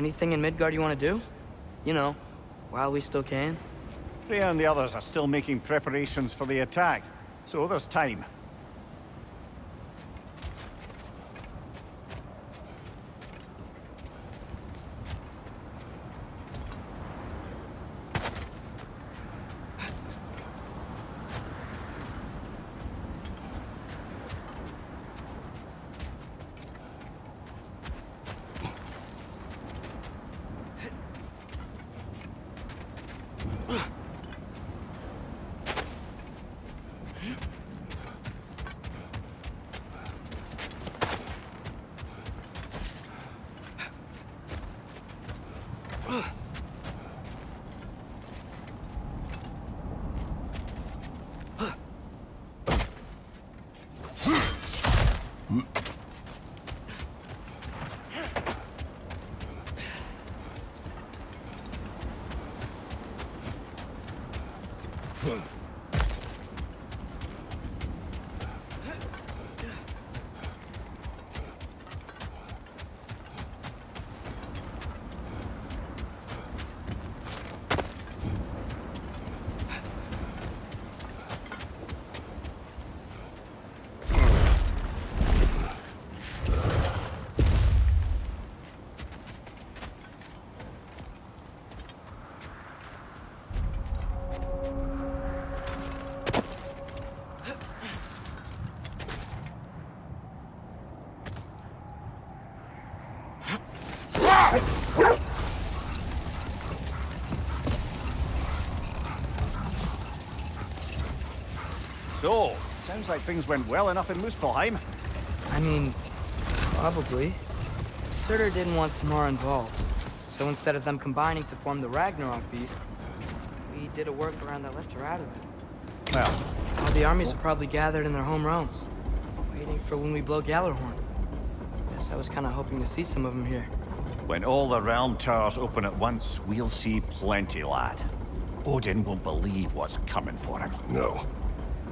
Anything in Midgard you want to do? You know, while we still can. Freya and the others are still making preparations for the attack, so there's time. So, sounds like things went well enough in Muspelheim. I mean, probably. Surtur didn't want Samara involved. So instead of them combining to form the Ragnarok beast, we did a workaround that left her out of it. Well, All the armies are probably gathered in their home realms, waiting for when we blow Gallarhorn. Guess I was kind of hoping to see some of them here. when all the realm towers open at once, we'll see plenty, lad. Odin won't believe what's coming for him. No.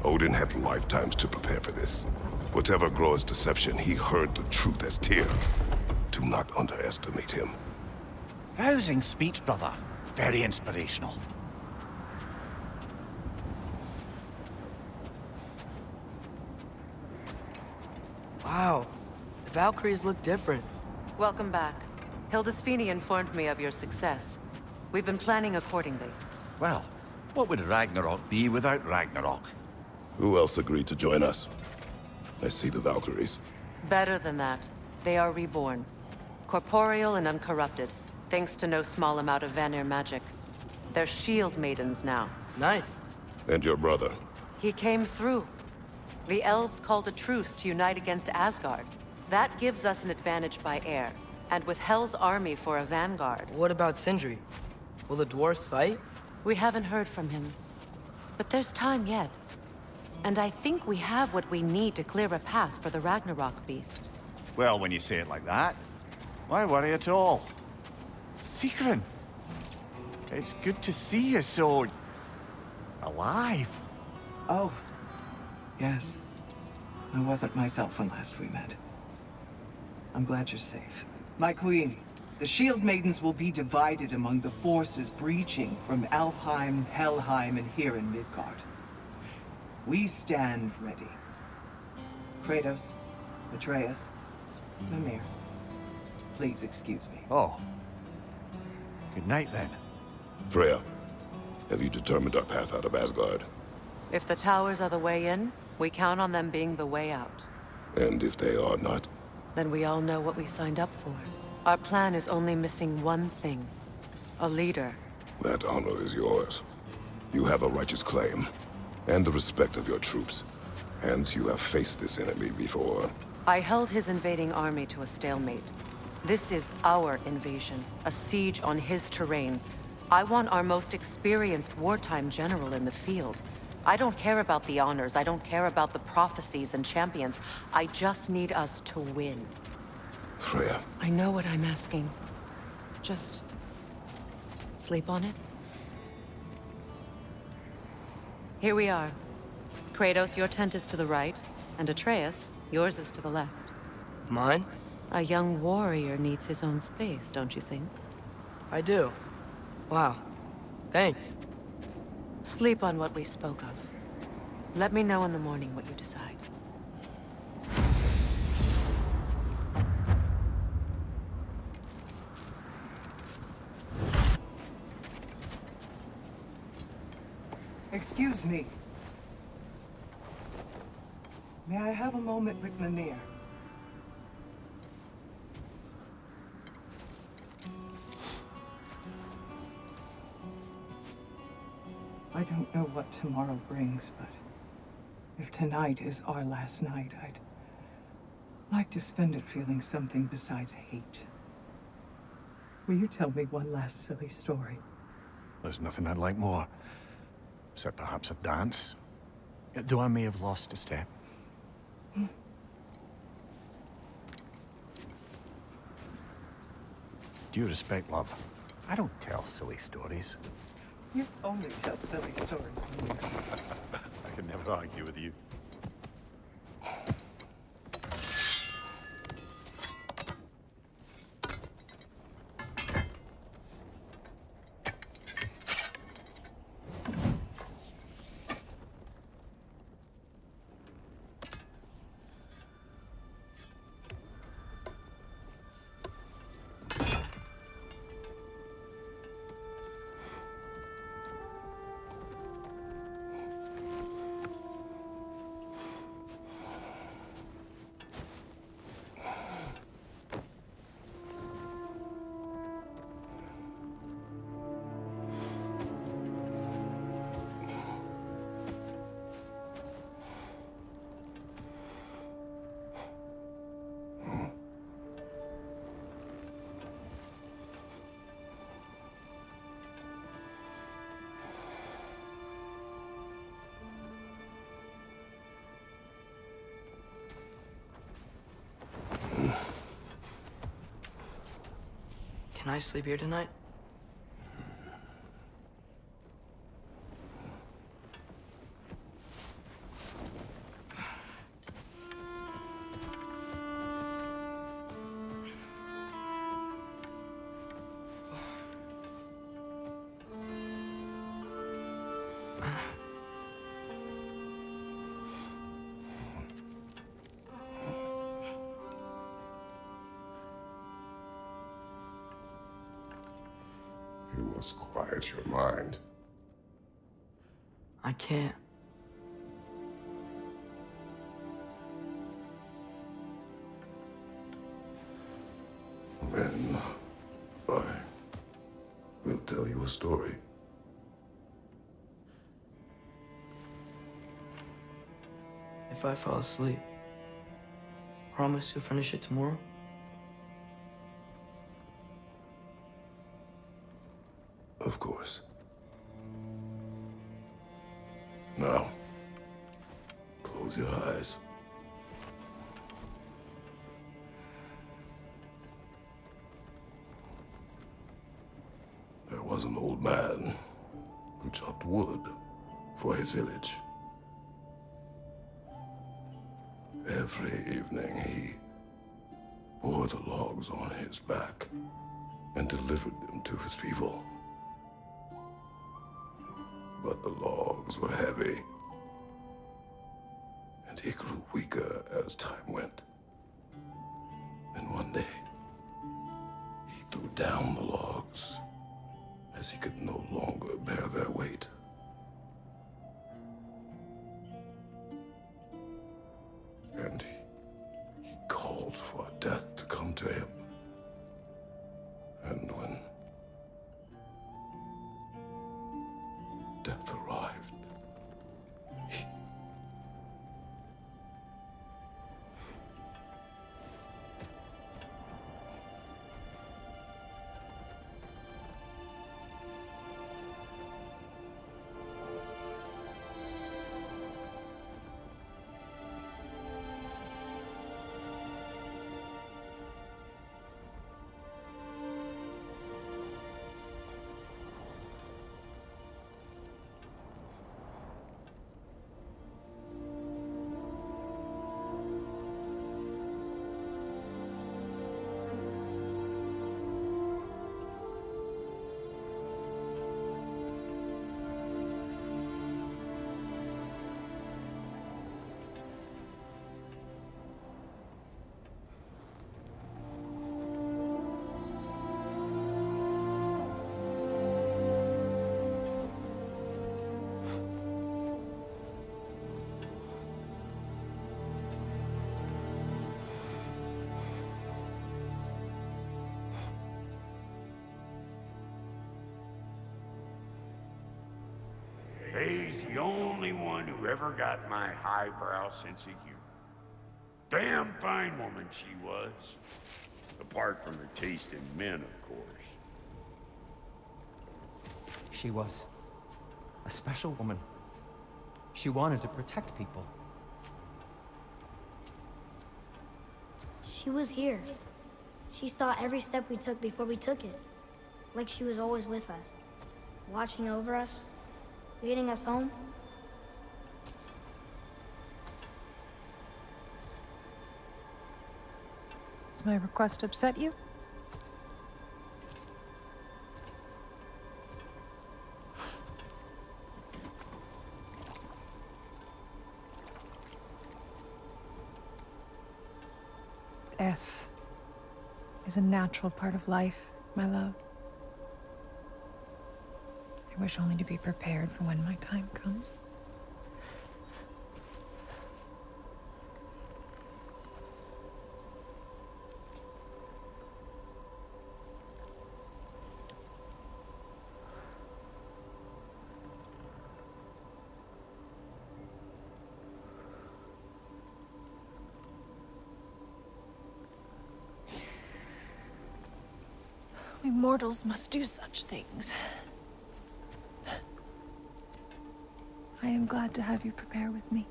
Odin had lifetimes to prepare for this. Whatever Groa's deception, he heard the truth as Tyr. Do not underestimate him. Rousing speech, brother. Very inspirational. Wow, the Valkyries look different. Welcome back. Hildisvini informed me of your success. We've been planning accordingly. Well, what would Ragnarok be without Ragnarok? Who else agreed to join us? I see the Valkyries. Better than that. They are reborn. Corporeal and uncorrupted, thanks to no small amount of Vanir magic. They're shield maidens now. Nice. And your brother. He came through. The elves called a truce to unite against Asgard. That gives us an advantage by air, and with Hel's army for a vanguard. What about Sindri? Will the dwarves fight? We haven't heard from him. But there's time yet. And I think we have what we need to clear a path for the Ragnarok beast. Well, when you say it like that, why worry at all? Sigrun! It's good to see you so... alive. Oh, yes. I wasn't myself when last we met. I'm glad you're safe. My queen, the Shield Maidens will be divided among the forces breaching from Alfheim, Helheim, and here in Midgard. We stand ready. Kratos, Atreus, Mimir, please excuse me. Oh. Good night, then. Freya, have you determined our path out of Asgard? If the towers are the way in, we count on them being the way out. And if they are not? Then we all know what we signed up for. Our plan is only missing one thing. A leader. That honor is yours. You have a righteous claim, and the respect of your troops. And you have faced this enemy before. I held his invading army to a stalemate. This is our invasion, a siege on his terrain. I want our most experienced wartime general in the field. I don't care about the honors, I don't care about the prophecies and champions. I just need us to win. Freya. I know what I'm asking. Just... sleep on it? Here we are. Kratos, your tent is to the right, and Atreus, yours is to the left. Mine? A young warrior needs his own space, don't you think? I do. Wow. Thanks. Sleep on what we spoke of. Let me know in the morning what you decide. Excuse me. May I have a moment with Mimir? I don't know what tomorrow brings, but if tonight is our last night, I'd like to spend it feeling something besides hate. Will you tell me one last silly story? There's nothing I'd like more. Except perhaps a dance. Though I may have lost a step. Due respect, love. I don't tell silly stories. You only tell silly stories, Mimir. I can never argue with you. Can I sleep here tonight? You must quiet your mind. I can't. Then I will tell you a story. If I fall asleep, promise you'll finish it tomorrow? Of course. Now, close your eyes. There was an old man who chopped wood for his village. Every evening he bore the logs on his back and delivered them to his people. But the logs were heavy, and he grew weaker as time went. And one day, he threw down the logs as he could no longer bear their weight. And he called for death to come to him. And when death arrived, Kay's the only one who ever got my highbrow sense of humor. Damn fine woman she was. Apart from her taste in men, of course. She was a special woman. She wanted to protect people. She was here. She saw every step we took before we took it. Like she was always with us. Watching over us. Leading us home. Does my request upset you? Death is a natural part of life, my love. I wish only to be prepared for when my time comes. We mortals must do such things. I am glad to have you prepare with me.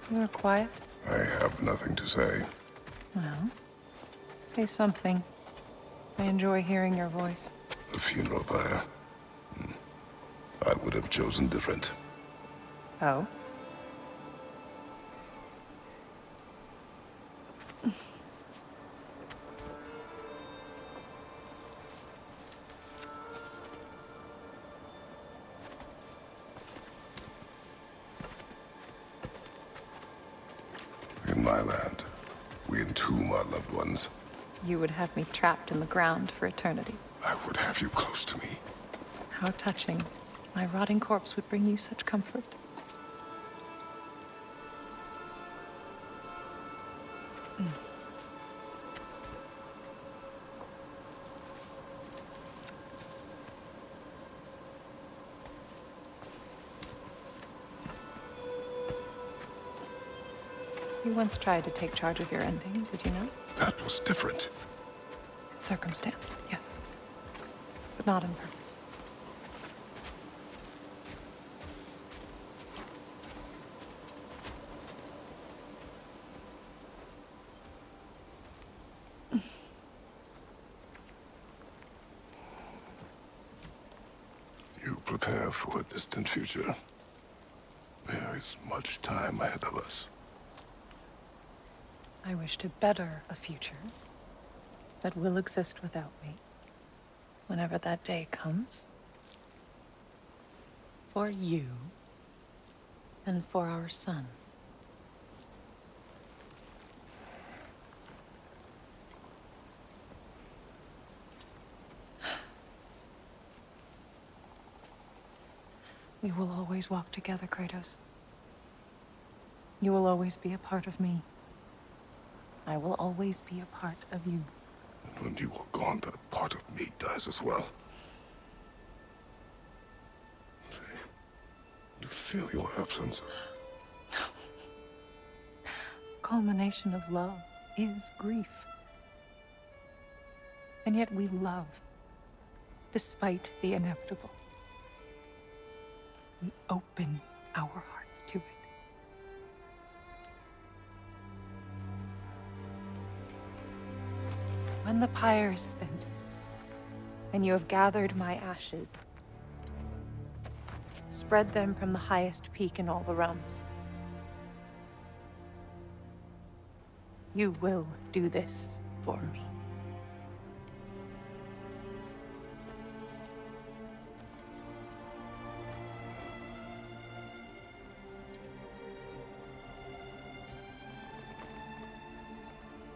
You are quiet. I have nothing to say. Well, say something. I enjoy hearing your voice. The funeral pyre. I would have chosen different. Oh? In my land, we entomb our loved ones. You would have me trapped in the ground for eternity. I would have you close to me. How touching. My rotting corpse would bring you such comfort. You once tried to take charge of your ending, did you know? That was different. Circumstance, yes. But not on purpose. You prepare for a distant future. There is much time ahead of us. I wish to better a future that will exist without me, whenever that day comes. For you, and for our son. We will always walk together, Kratos. You will always be a part of me. I will always be a part of you. And when you are gone, that part of me dies as well. You feel your absence. Culmination of love is grief. And yet we love, despite the inevitable. We open our hearts to it. When the pyre is spent, and you have gathered my ashes, spread them from the highest peak in all the realms. You will do this for me.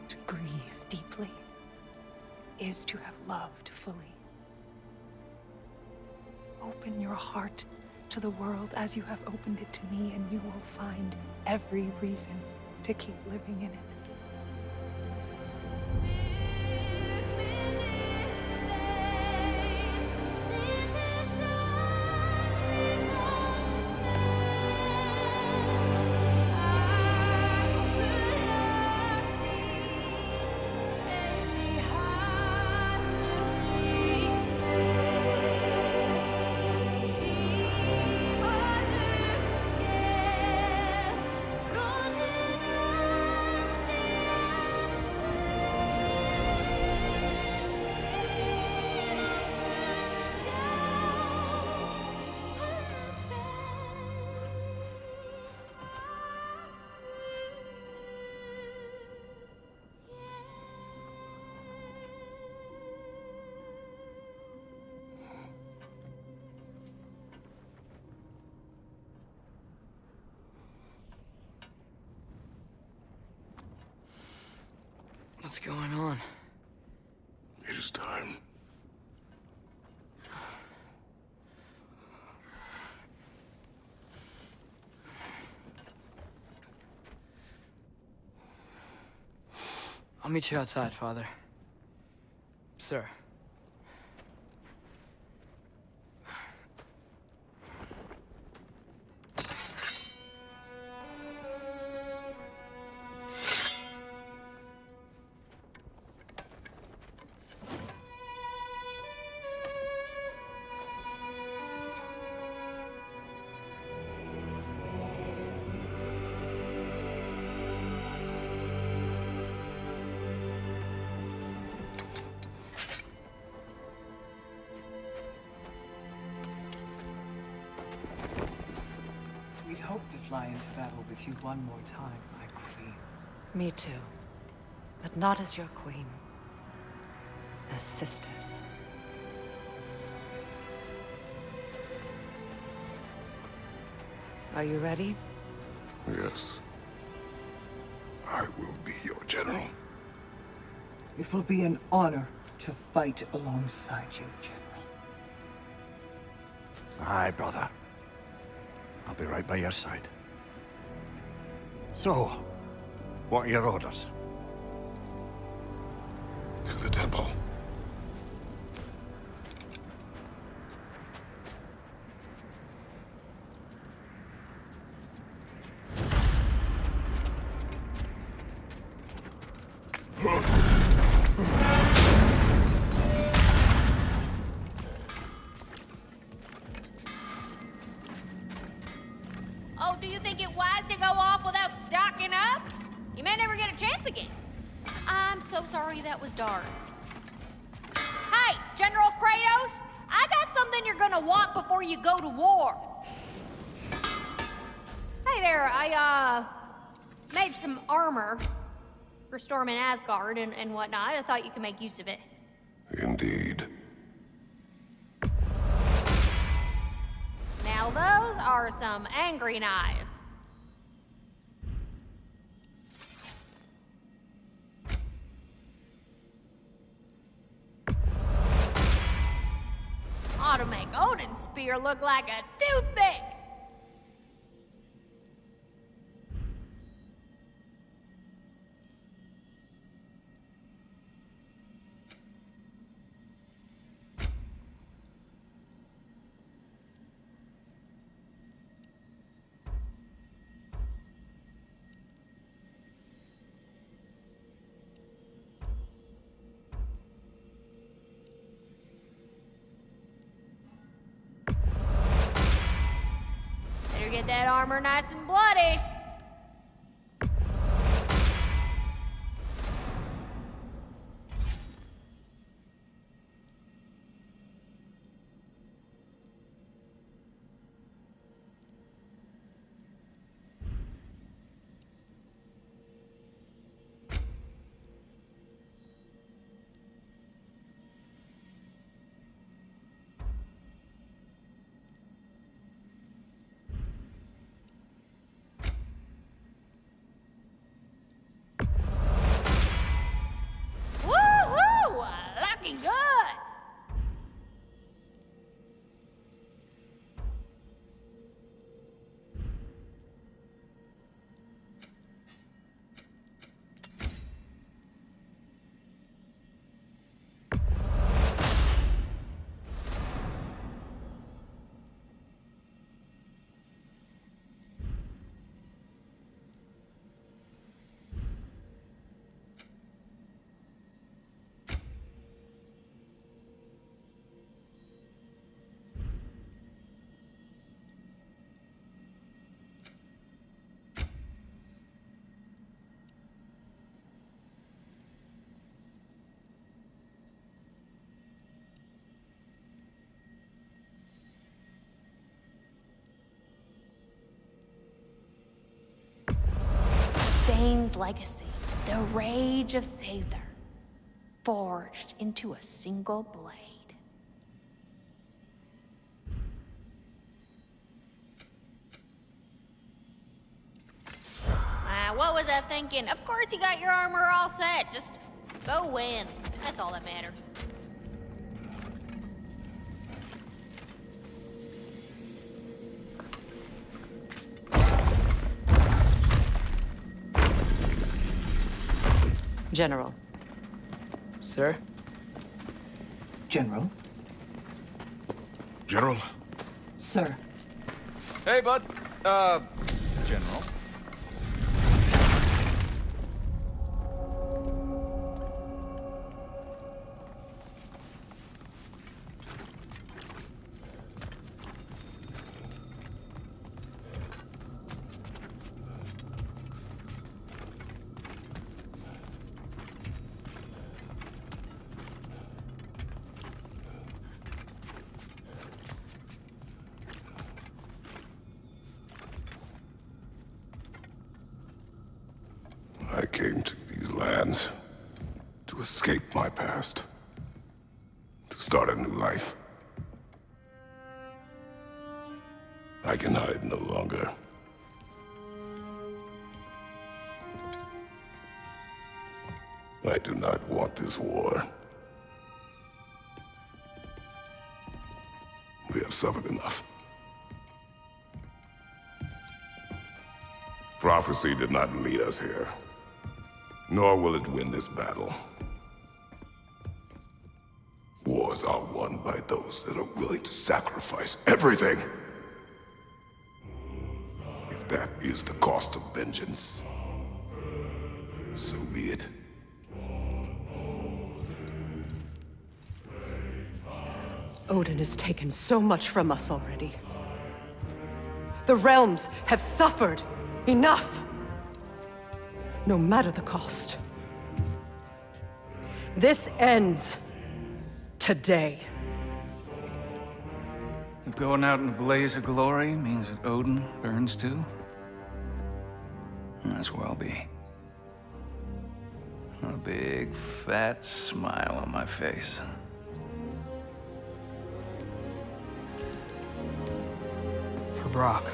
To grieve deeply is to have loved fully. Open your heart to the world as you have opened it to me, and you will find every reason to keep living in it. What's going on? It is time. I'll meet you outside, Father. Sir. We'd hoped to fly into battle with you one more time, my queen. Me too. But not as your queen. As sisters. Are you ready? Yes. I will be your general. It will be an honor to fight alongside you, General. Aye, brother. I'll be right by your side. So, what are your orders? To the temple. Oh, do you think it wise to go off without stocking up? You may never get a chance again. I'm so sorry that was dark. Hey, General Kratos, I got something you're gonna want before you go to war. Hey there, I, made some armor for storming Asgard and whatnot. I thought you could make use of it. Indeed. Now those are some angry knives. Ought to make Odin's spear look like a toothpick. Better get that armor nice and bloody. Kane's legacy, the rage of Sather, forged into a single blade. What was I thinking? Of course you got your armor all set. Just go win. That's all that matters. General. Sir? General? General? Sir. Hey, bud. General. I came to these lands to escape my past, to start a new life. I can hide no longer. I do not want this war. We have suffered enough. Prophecy did not lead us here, nor will it win this battle. Wars are won by those that are willing to sacrifice everything. If that is the cost of vengeance, so be it. Odin has taken so much from us already. The realms have suffered enough. No matter the cost. This ends today. If going out in a blaze of glory means that Odin burns too, that's where I'll be. A big, fat smile on my face. For Brock.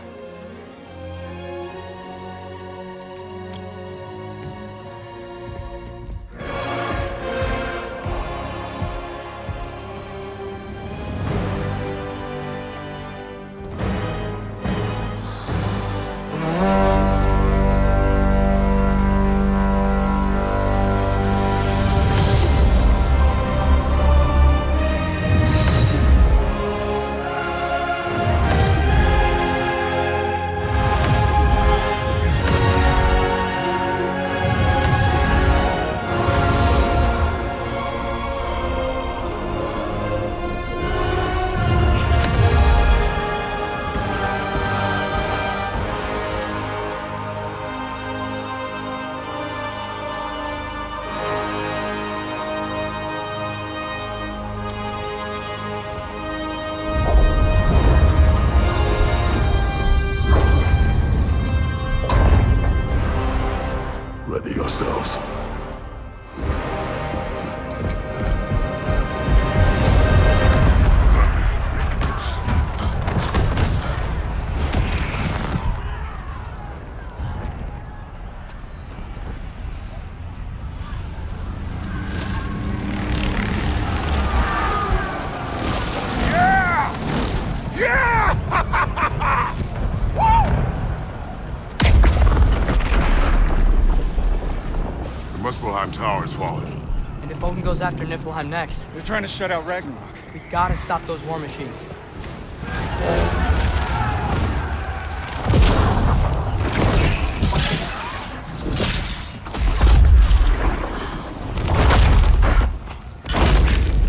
Ready yourselves. Muspelheim Tower is falling. And if Odin goes after Niflheim next, They're trying to shut out Ragnarok. we gotta stop those war machines.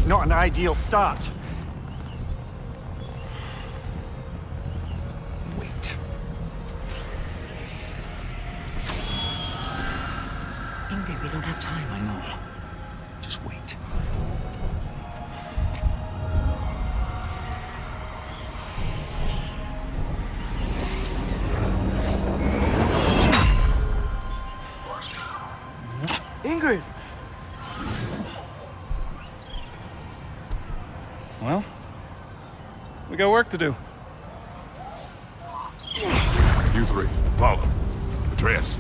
Not an ideal start. Wait. Ingrid, we don't have time. I know. Just wait. We got work to do. You three, follow. Atreus.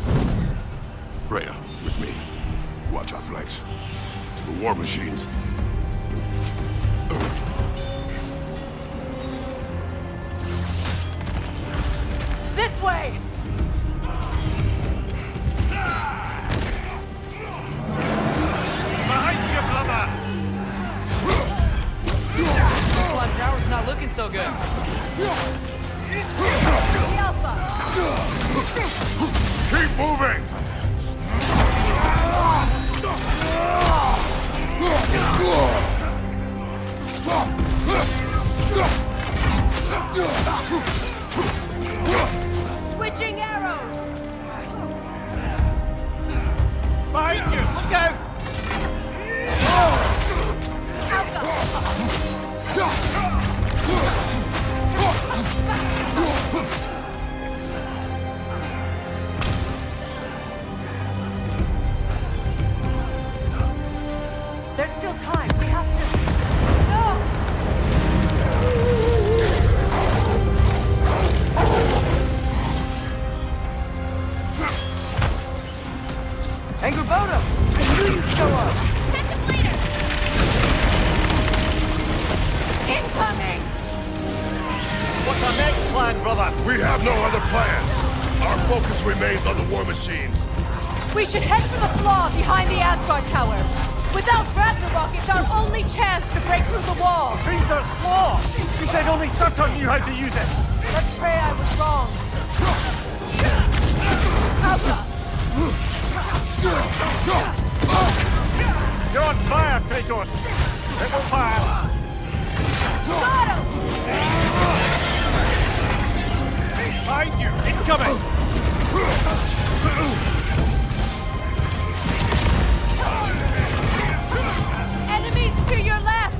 Rhea, with me. Watch our flanks. To the war machines. This way! Behind you, brother! This one tower's not looking so good. Keep moving! Switching arrows! Behind you! Look out! There's still time. We have to... No! Angry Bodo! I knew you'd show up! Detective leader! Incoming! What's our next plan, brother? We have no other plan. Our focus remains on the war machines. We should head for the flaw behind the Asgard Tower. Without Ragnarok, it's our only chance to break through the wall. Caesar's Claw! You said only Surtur knew how to use it! Let's pray I was wrong. Alpha! You're on fire, Kratos! It will fire! Got him! Behind you! Incoming! Enemies to your left!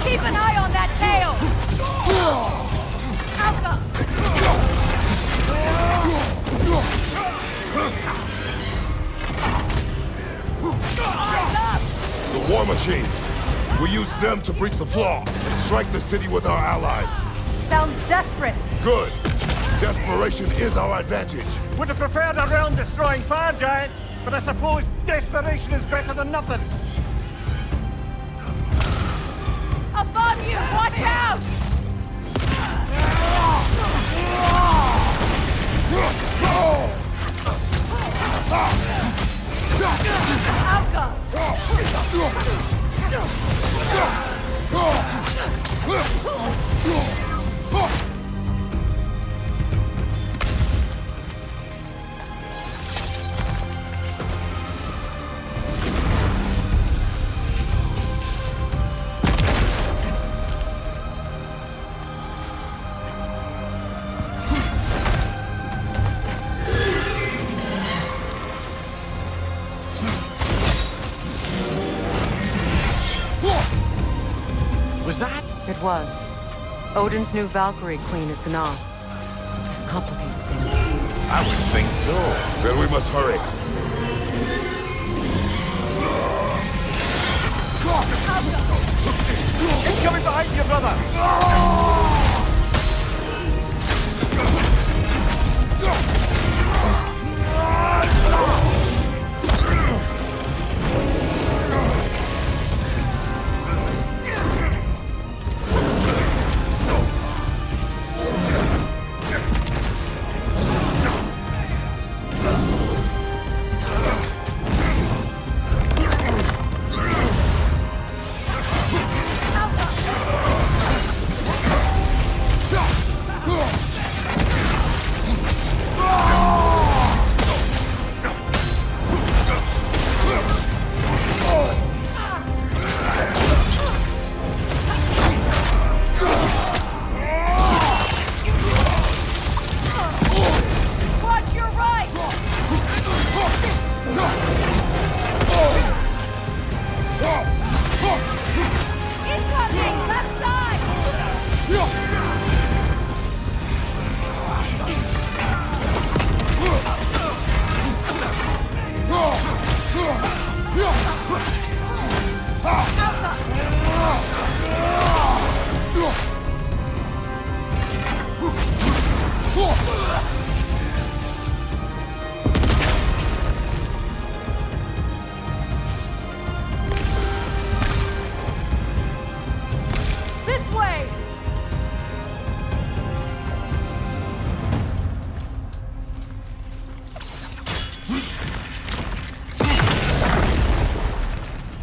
Keep an eye on that tail! Alpha! The war machines. We use them to breach the flaw and strike the city with our allies. Sounds desperate. Good. Desperation is our advantage. Would have preferred a realm-destroying fire giant, but I suppose desperation is better than nothing. Above you! Watch out! Was that? It was. Odin's new Valkyrie queen is Gná. This complicates things. I would think so. Then we must hurry. It's coming behind you, brother!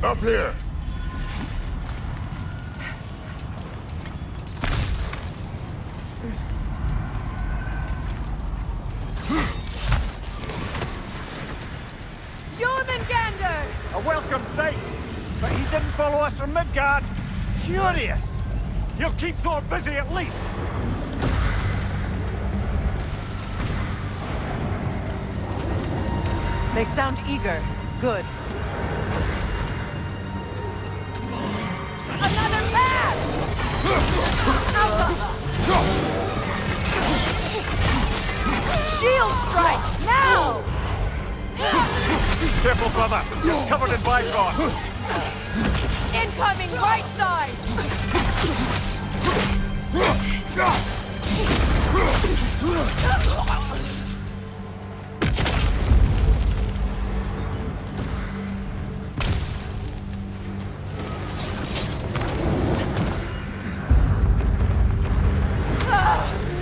Up here! Jormungandr! A welcome sight, but he didn't follow us from Midgard. Curious. You'll keep Thor busy at least. They sound eager. Good. Another pass! Shield strike! Now! Careful, brother. You're covered in Bifrost. Incoming right side!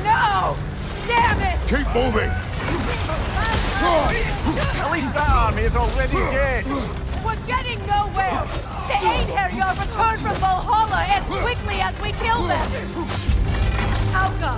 No! Damn it! Keep moving! At least that army is already dead. We're getting nowhere! The Einherjar return from Valhalla as quickly as we kill them! Alka!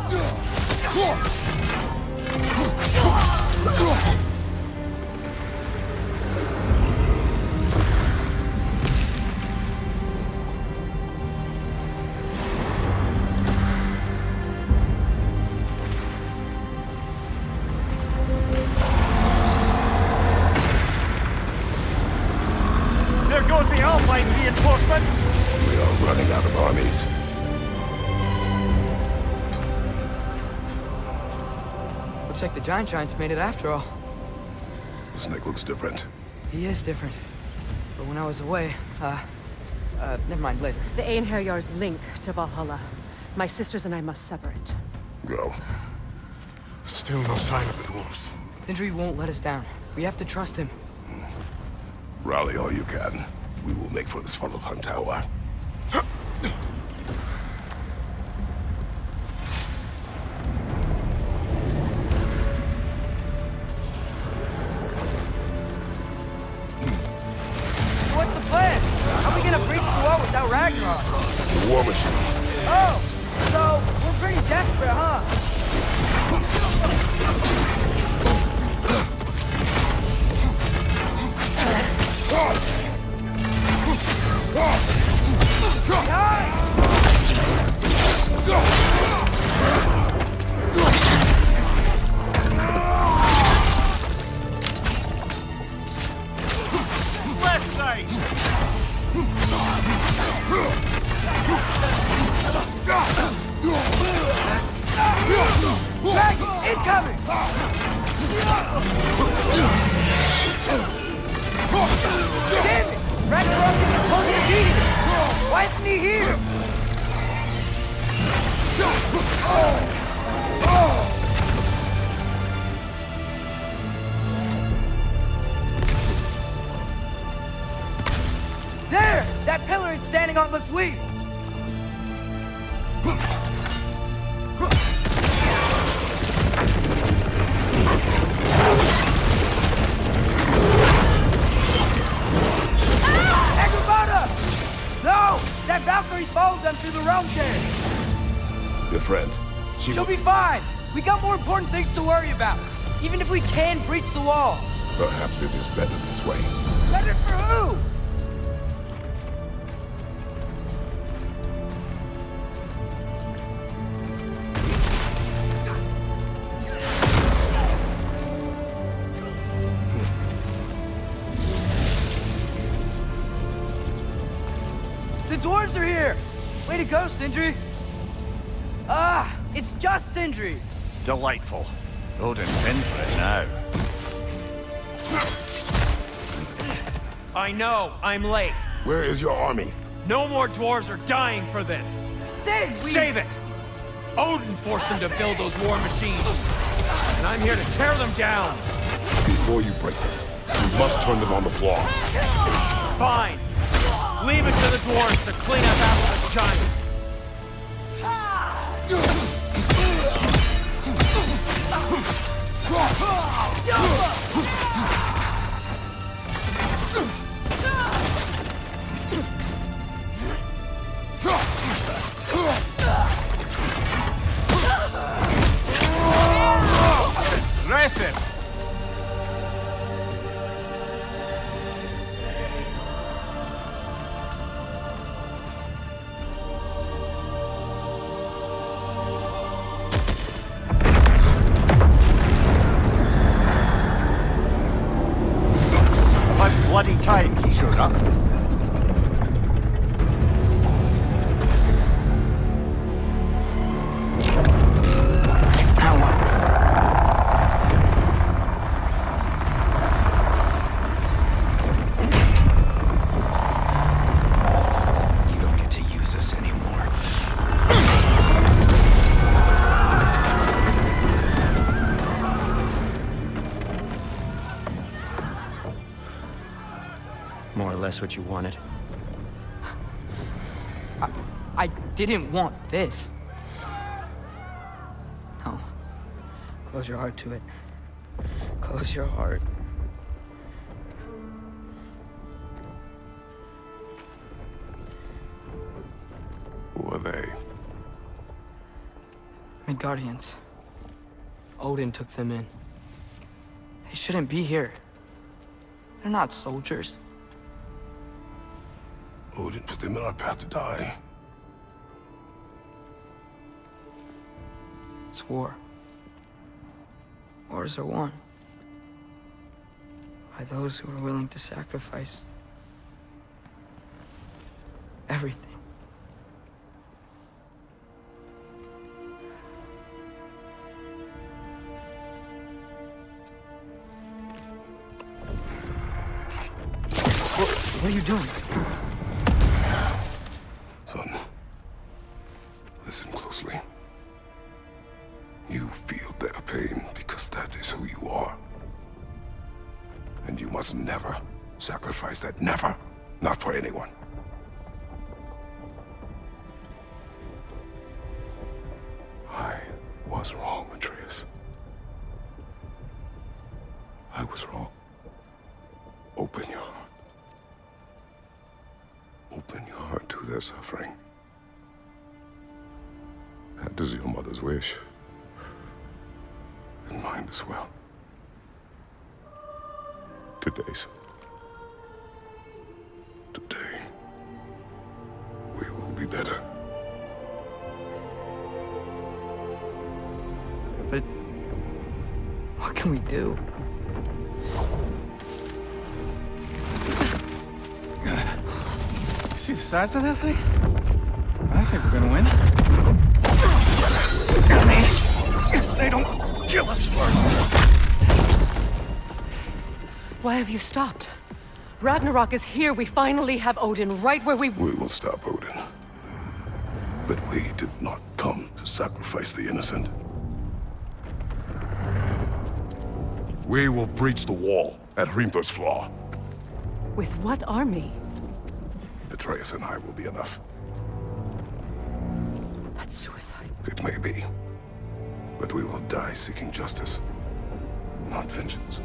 There goes the Alpine reinforcements. We are running out of armies. Looks like the Giants made it after all. Snake looks different. He is different. But when I was away, never mind, later. The Einherjar's link to Valhalla. My sisters and I must sever it. Go. Still no sign of the dwarves. Sindri won't let us down. We have to trust him. Rally all you can. We will make for this funnel hunt tower. What's the plan? How are we gonna breach the wall without Ragnarok? The war machines. Oh! So, we're pretty desperate, huh? Left side. Dragon, incoming! Damn it! Ragnarok is supposed to be here! Why isn't he here? There! That pillar it's standing on looks weak! No! That Valkyrie's followed them through the realm there! Your friend. She'll be fine! We got more important things to worry about! Even if we can breach the wall! Perhaps it is better this way. Better for who? The dwarves are here! Way to go, Sindri! Ah, it's just Sindri! Delightful. Odin's in for it now. I know, I'm late. Where is your army? No more dwarves are dying for this. Save it! Odin forced them to build those war machines. And I'm here to tear them down. Before you break them, you must turn them on the floor. Fine. Leave it to the dwarves to clean up after the giants. time he showed up. You don't get to use us anymore. More or less what you wanted. I didn't want this. No. Close your heart to it. Close your heart. Who are they? Midgardians. Odin took them in. They shouldn't be here. They're not soldiers. Odin put them in our path to die. It's war. Wars are won by those who are willing to sacrifice everything. What are you doing? Son, listen closely. You feel their pain because that is who you are. And you must never sacrifice that. Never. Not for anyone. I was wrong, Atreus. I was wrong. Open your heart. Open your heart to their suffering. That is your mother's wish. And mine as well. Today, son. Today, we will be better. But what can we do? See the size of that thing? I think we're gonna win. If they don't kill us first. Why have you stopped? Ragnarok is here. We finally have Odin right where we... We will stop Odin. But we did not come to sacrifice the innocent. We will breach the wall at Hrimthur's Flaw. With what army? Atreus and I will be enough. That's suicide. It may be. But we will die seeking justice, not vengeance.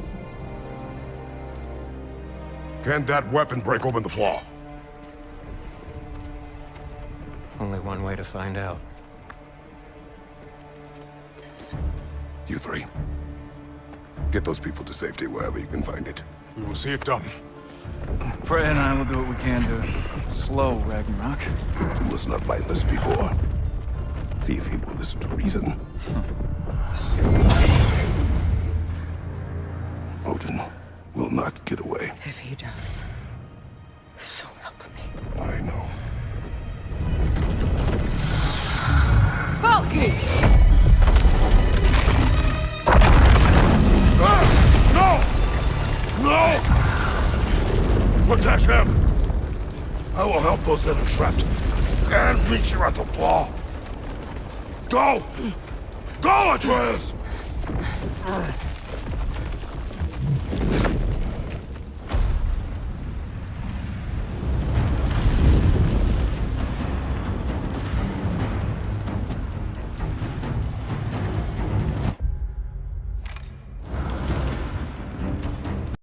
Can that weapon break open the flaw? Only one way to find out. You three. Get those people to safety wherever you can find it. We will see it done. Fred and I will do what we can to slow Ragnarok. He was not mindless before. See if he will listen to reason. Odin will not get away. If he does, so help me. I know. Valky! No! No! Protect him! I will help those that are trapped and meet you at the flaw. Go! Go, Atreus!